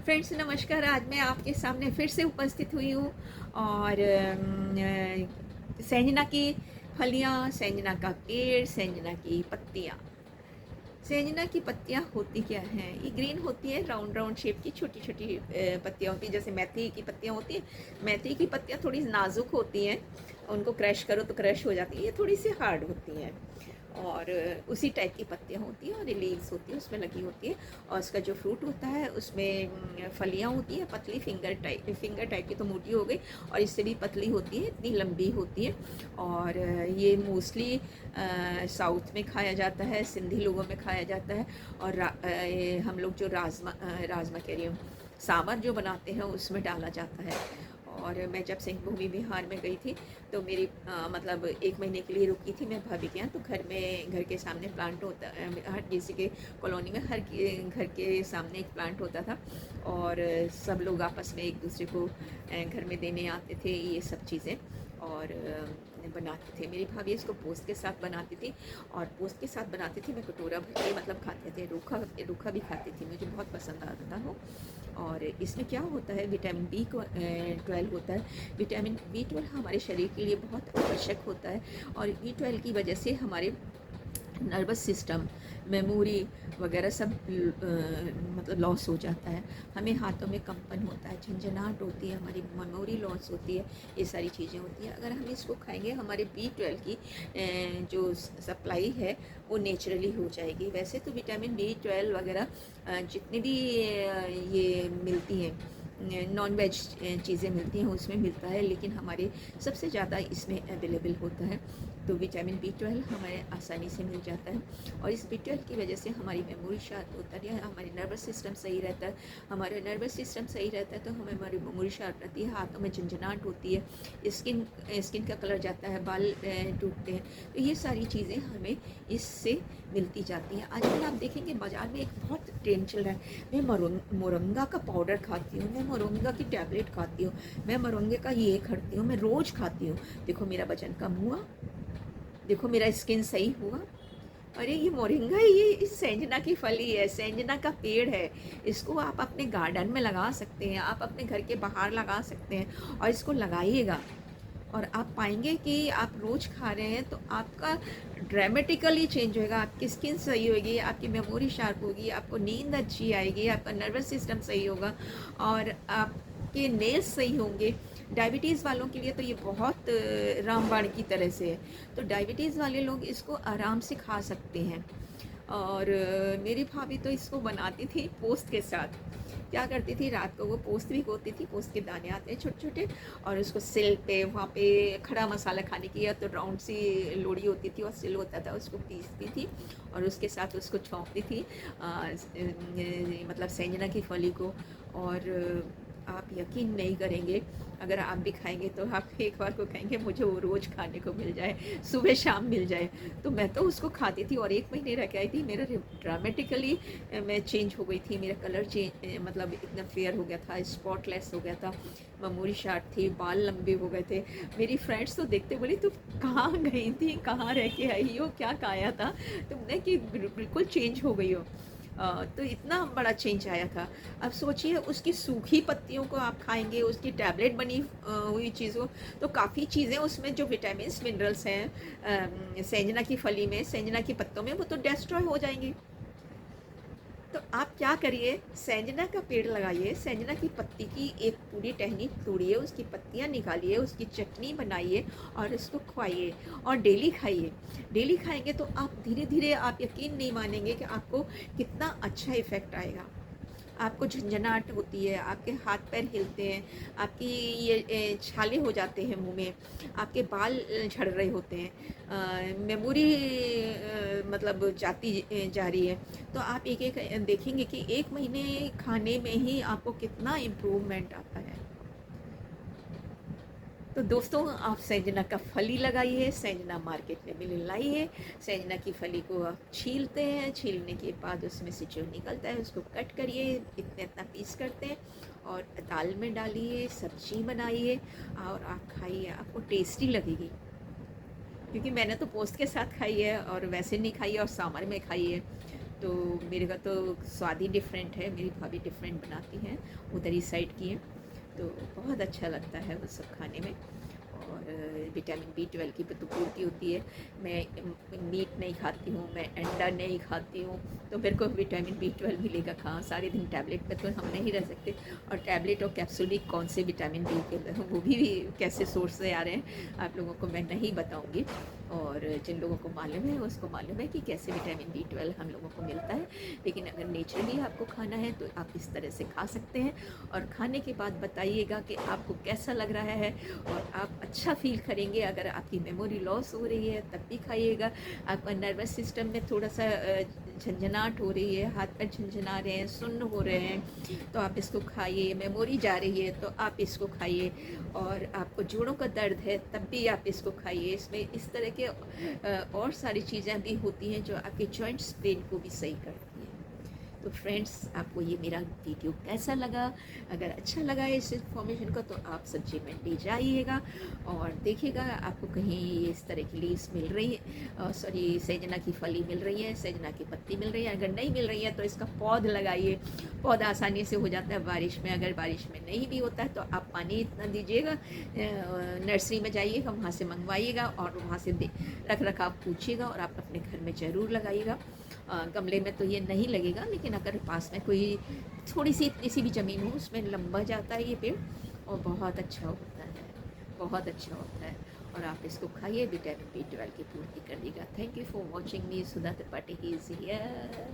Friends नमस्कार। आज मैं आपके सामने फिर से उपस्थित हुई हूँ और संजना की फलियाँ, संजना का पेड़, संजना की पत्तियाँ। संजना की पत्तियाँ होती क्या हैं? ये ग्रीन होती है, राउंड राउंड शेप की छोटी छोटी पत्तियाँ होती हैं, जैसे मेथी की पत्तियाँ होती हैं। मेथी की पत्तियाँ थोड़ी नाजुक होती हैं, उनको क्रश करो तो क्रश हो जाती है। ये थोड़ी सी हार्ड होती हैं और उसी टाइप की पत्तियाँ होती हैं और लीव्स होती है उसमें लगी होती है। और उसका जो फ्रूट होता है उसमें फलियाँ होती हैं पतली, फिंगर टाइप की तो मोटी हो गई, और इससे भी पतली होती है, इतनी लंबी होती है। और ये मोस्टली साउथ में खाया जाता है, सिंधी लोगों में खाया जाता है। और हम लोग जो राजमा कह रही हूँ, सांभर जो बनाते हैं उसमें डाला जाता है। और मैं जब सिंहभूमि बिहार में गई थी तो मेरी मतलब 1 महीने के लिए रुकी थी मैं भाभी के यहाँ। तो घर के सामने प्लांट होता हर किसी के कॉलोनी में घर के सामने एक प्लांट होता था, और सब लोग आपस में एक दूसरे को घर में देने आते थे ये सब चीज़ें, और बनाते थे। मेरी भाभी इसको पोस्त के साथ बनाती थी, और पोस्त के साथ बनाती थी, मैं कटोरा भर के मतलब खाते थे। रूखा रूखा भी खाती थी, मुझे बहुत पसंद आता था वो। और इसमें क्या होता है, विटामिन B12 होता है। विटामिन B12 हमारे शरीर के लिए बहुत आवश्यक होता है, और B12 की वजह से हमारे नर्वस सिस्टम, मेमोरी वगैरह सब मतलब लॉस हो जाता है। हमें हाथों में कंपन होता है, झंझनाहट होती है, हमारी मेमोरी लॉस होती है, ये सारी चीज़ें होती हैं। अगर हम इसको खाएंगे हमारे B12 की जो सप्लाई है वो नेचुरली हो जाएगी। वैसे तो विटामिन B12 वगैरह जितनी भी ये मिलती हैं, नॉन वेज चीज़ें मिलती हैं उसमें मिलता है, लेकिन हमारे सबसे ज़्यादा इसमें अवेलेबल होता है। तो विटामिन B12 हमें आसानी से मिल जाता है, और इस B12 की वजह से हमारी मेमोरी शार्प होता है, हमारी नर्वस सिस्टम सही रहता है। हमारा नर्वस सिस्टम सही रहता है तो हमारी मेमोरी शार्प रहती है, हाथों में झंझनाहट होती है, स्किन का कलर जाता है, बाल टूटते हैं। तो ये सारी चीज़ें हमें इससे मिलती जाती हैं। आजकल आप देखेंगे बाज़ार में एक बहुत ट्रेंड चल रहा है, मैं मोरंगा का पाउडर खाती हूँ, मैं मोरंगा की टैबलेट खाती हूँ, मैं मोरंगे का ये करती हूँ, मैं रोज़ खाती हूँ, देखो मेरा वजन कम हुआ, देखो मेरा स्किन सही हुआ। अरे ये मोरिंगा, ये इस सेंजना की फली है, सेंजना का पेड़ है। इसको आप अपने गार्डन में लगा सकते हैं, आप अपने घर के बाहर लगा सकते हैं, और इसको लगाइएगा और आप पाएंगे कि आप रोज़ खा रहे हैं तो आपका ड्रामेटिकली चेंज होएगा। आपकी स्किन सही होगी, आपकी मेमोरी शार्प होगी, आपको नींद अच्छी आएगी, आपका नर्वस सिस्टम सही होगा, और आपके नेल्स सही होंगे। डायबिटीज़ वालों के लिए तो ये बहुत रामबाण की तरह से है। तो डायबिटीज़ वाले लोग इसको आराम से खा सकते हैं। और मेरी भाभी तो इसको बनाती थी पोस्त के साथ। क्या करती थी, रात को वो पोस्त भिगोती थी, पोस्त के दाने आते हैं छोटे छोटे, और उसको सिल पे, वहाँ पे खड़ा मसाला खाने की, या तो राउंड सी लोड़ी होती थी और सिल होता था, उसको पीसती थी और उसके साथ उसको छौंकती थी मतलब संजना की फली को। और आप यकीन नहीं करेंगे, अगर आप भी खाएंगे तो आप एक बार को कहेंगे मुझे वो रोज़ खाने को मिल जाए, सुबह शाम मिल जाए। तो मैं तो उसको खाती थी, और 1 महीने रह के आई थी, मेरा ड्रामेटिकली मैं चेंज हो गई थी, मेरा कलर चेंज मतलब इतना फेयर हो गया था, स्पॉटलेस हो गया था, मेमोरी शार्प थी, बाल लंबे हो गए थे। मेरी फ्रेंड्स तो देखते बोली तुम कहाँ गई थी, कहाँ रह के आई हो, क्या खाया था तुमने कि बिल्कुल चेंज हो गई हो। तो इतना बड़ा चेंज आया था। अब सोचिए उसकी सूखी पत्तियों को आप खाएंगे, उसकी टैबलेट बनी हुई चीज़ों, तो काफ़ी चीज़ें उसमें जो विटामिन मिनरल्स हैं संजना की फली में, संजना की पत्तों में, वो तो डिस्ट्रॉय हो जाएंगी। तो आप क्या करिए, संजना का पेड़ लगाइए, संजना की पत्ती की एक पूरी टहनी तोड़िए, उसकी पत्तियां निकालिए, उसकी चटनी बनाइए और उसको खुआइए, और डेली खाइए। डेली खाएंगे तो आप धीरे धीरे, आप यकीन नहीं मानेंगे कि आपको कितना अच्छा इफ़ेक्ट आएगा। आपको झंझनाहट होती है, आपके हाथ पैर हिलते हैं, आपकी ये छाले हो जाते हैं मुंह में, आपके बाल झड़ रहे होते हैं, मेमोरी मतलब जा रही है। तो आप एक एक देखेंगे कि 1 महीने खाने में ही आपको कितना इम्प्रूवमेंट आता है। तो दोस्तों, आप संजना का फली लगाइए, संजना मार्केट में मिल लाइए। संजना की फली को आप छीलते हैं, छीलने के बाद उसमें से जो निकलता है उसको कट करिए, इतना इतना पीस करते हैं, और दाल में डालिए, सब्जी बनाइए और आप खाइए, आपको टेस्टी लगेगी। क्योंकि मैंने तो पोस्त के साथ खाई है, और वैसे नहीं खाई है, और सांभर में खाई है। तो मेरे का तो स्वाद ही डिफरेंट है, मेरी भाभी डिफरेंट बनाती हैं, उधर ही साइड की है, तो बहुत अच्छा लगता है वो सब खाने में। और विटामिन B12 की तो पूर्ति होती है। मैं मीट नहीं खाती हूँ, मैं अंडा नहीं खाती हूँ, तो मेरे को विटामिन B12 मिलेगा कहाँ? सारे दिन टैबलेट पे तो हम नहीं रह सकते। और टैबलेट और कैप्सूल भी कौन से विटामिन बी के, वो भी कैसे सोर्स से आ रहे हैं आप लोगों को मैं नहीं बताऊँगी। और जिन लोगों को मालूम है उसको मालूम है कि कैसे विटामिन B12 हम लोगों को मिलता है। लेकिन अगर नेचुरली आपको खाना है तो आप इस तरह से खा सकते हैं। और खाने के बाद बताइएगा कि आपको कैसा लग रहा है, और आप अच्छा फील करेंगे। अगर आपकी मेमोरी लॉस हो रही है तब भी खाइएगा। आपका नर्वस सिस्टम में थोड़ा सा झंझनाहट हो रही है, हाथ पैर झंझना रहे हैं, सुन्न हो रहे हैं, तो आप इसको खाइए। मेमोरी जा रही है तो आप इसको खाइए। और आपको जोड़ों का दर्द है तब भी आप इसको खाइए। इसमें इस तरह के और सारी चीज़ें भी होती हैं जो आपके जॉइंट्स पेन को भी सही करती हैं। तो फ्रेंड्स, आपको ये मेरा वीडियो कैसा लगा? अगर अच्छा लगा इस इन्फॉर्मेशन का तो आप सब्जी मंडी जाइएगा और देखिएगा आपको कहीं इस तरह की लीव्स मिल रही है, सॉरी सैजना की फली मिल रही है, सैजना की पत्ती मिल रही है। अगर नहीं मिल रही है तो इसका पौध लगाइए। पौधा आसानी से हो जाता है बारिश में। अगर बारिश में नहीं भी होता है तो आप पानी इतना दीजिएगा, नर्सरी में जाइएगा, वहाँ से मंगवाइएगा और वहाँ से रख रखाव पूछिएगा और आप अपने घर में ज़रूर लगाइएगा। गमले में तो ये नहीं लगेगा, लेकिन अगर पास में कोई थोड़ी सी इतनी सी भी ज़मीन हो उसमें लंबा जाता है ये पेड़ और बहुत अच्छा होता है, बहुत अच्छा होता है। और आप इसको खाइए, विटामिन B12 की पूर्ति कर देगा। Thank you for watching me. Sudha Tripathi is here.